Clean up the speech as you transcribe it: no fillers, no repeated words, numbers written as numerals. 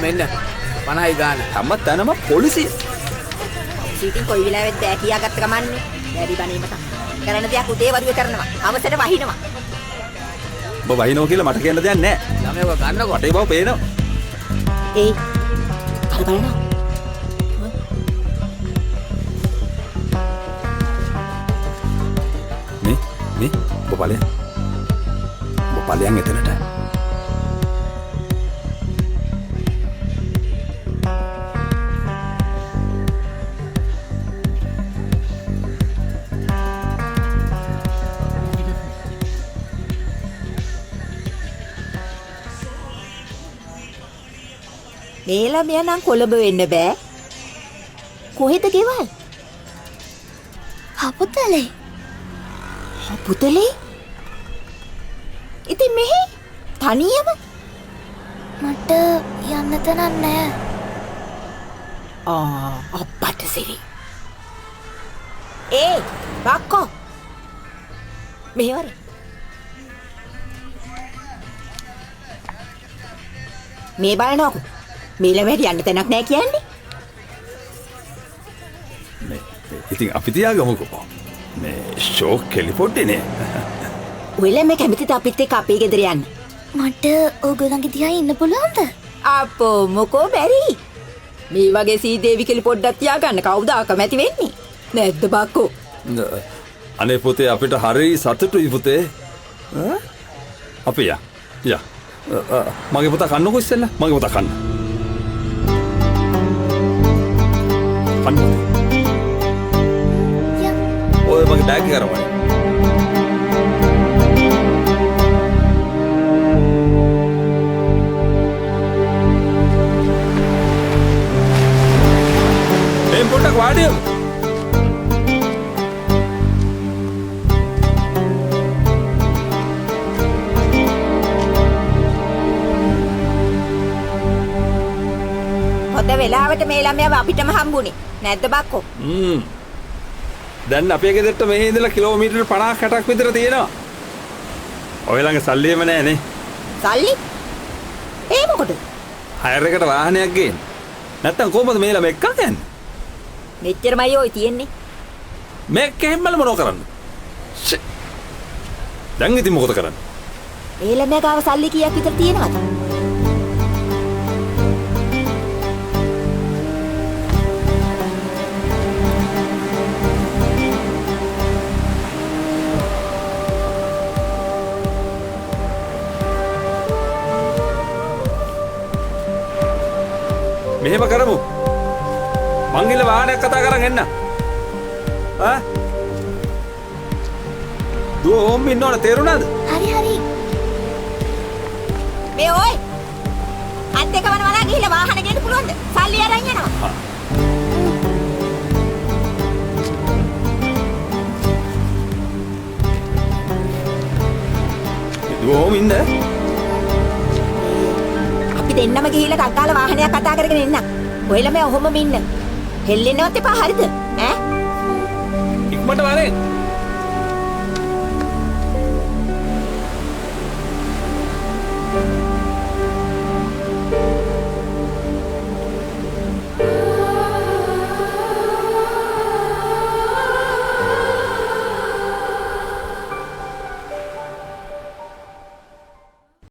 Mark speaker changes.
Speaker 1: මෙන්න 50යි ගාන.
Speaker 2: හැම තැනම පොලිසිය.
Speaker 3: සීටින් කොයි වෙලාවෙත් බෑ කියාගත්ත ගමන්නේ. බැරි බණීමට. කරන දෙයක් උදේ වරුවේ කරනවා. අවසර වහිනවා.
Speaker 2: ඔබ වහිනෝ කියලා මට කියන්න දෙයක් නැහැ.
Speaker 1: ළමයව ගන්නකොට
Speaker 2: ඒ බව පේනවා.
Speaker 3: ඒ අර බලන්න.
Speaker 2: මේ ඔබ බලයන්. ඔබ බලයන් එතනට.
Speaker 3: මේ ළමයා නම් කොළඹ වෙන්න බෑ. කොහෙද ගෙවල්?
Speaker 4: හපුතලේ.
Speaker 3: හපුතලේ? ඉතින් මෙහි තනියම?
Speaker 4: මට යන්න තැනක් නෑ.
Speaker 3: අප්පට සිරි. ඒ බක්කෝ. මෙහෙවර. මේ බලනකො. මේ ළමයට යන්න තැනක් නෑ කියන්නේ.
Speaker 2: ඉතින් අපි තියාගමුකෝ. මේ ෂෝක් කෙලිපොඩ්ඩේනේ.
Speaker 3: ඔය ළමයා කැමතිද අපිත් එක්ක අපේ ගෙදර යන්න?
Speaker 4: මට ඕගොල්ලන්ගේ දිහා ඉන්න පුළුවන්ද?
Speaker 3: අපෝ මොකෝ බැරි. මේ වගේ සීදේවි කෙලි පොඩ්ඩක් තියාගන්න කවුද අකමැති වෙන්නේ? නැද්ද බක්කෝ?
Speaker 2: අනේ පුතේ අපිට හරි සතුටුයි පුතේ. අපි යා. මගේ පුතා කන්නකො ඉස්සෙල්ලා. මගේ පුතා කන්න. කන්න. ඔය මගේ බෑග් එක අරගෙන. එම් පොඩක් වාඩි වෙමු.
Speaker 3: වෙලාවට මේ ළමයාව අපිටම හම්බුනේ නැද්ද බක්කෝ?
Speaker 2: දැන් අපේ ගෙදරට මෙහි ඉඳලා කිලෝමීටර් 50-60ක් විතර තියෙනවා. ඔය ළඟ සල්ලි එම නැහැ නේ.
Speaker 3: සල්ලි? ඒ මොකද?
Speaker 2: හයර් එකට වාහනයක් ගේන්න. නැත්තම් කොහොමද මේ ළම එක්ක යන්නේ?
Speaker 3: මෙච්චරමයි ඔය තියෙන්නේ.
Speaker 2: මේ කැම්මල මොනව කරන්නේ? දැන් ඉතින් මොකද කරන්නේ?
Speaker 3: ඒ ළමයා ගාව සල්ලි කීයක් විතර තියෙනවද?
Speaker 2: මෙහෙම කරමු. මං ගිහලා වාහනයක් කතා කරන් එන්න. දුව ඕම් ඉන්නවනේ තේරුණාද?
Speaker 4: හරි.
Speaker 3: මේ ඔය අත් දෙක වනවලා ගිහලා වාහන ගේන්න පුළුවන්ද? සල්ලි අරන් යනවා.
Speaker 2: දුව ඕම් ඉන්න.
Speaker 3: දෙන්නම ගිහිල්ලා කක්කාල වාහනයක් කතා කරගෙන එන්න. ඔයලා මේ ඔහොමම ඉන්න. හෙල්ලෙන්නවත් එපා හරිද? ඈ?
Speaker 2: ඉක්මනට වරෙන්.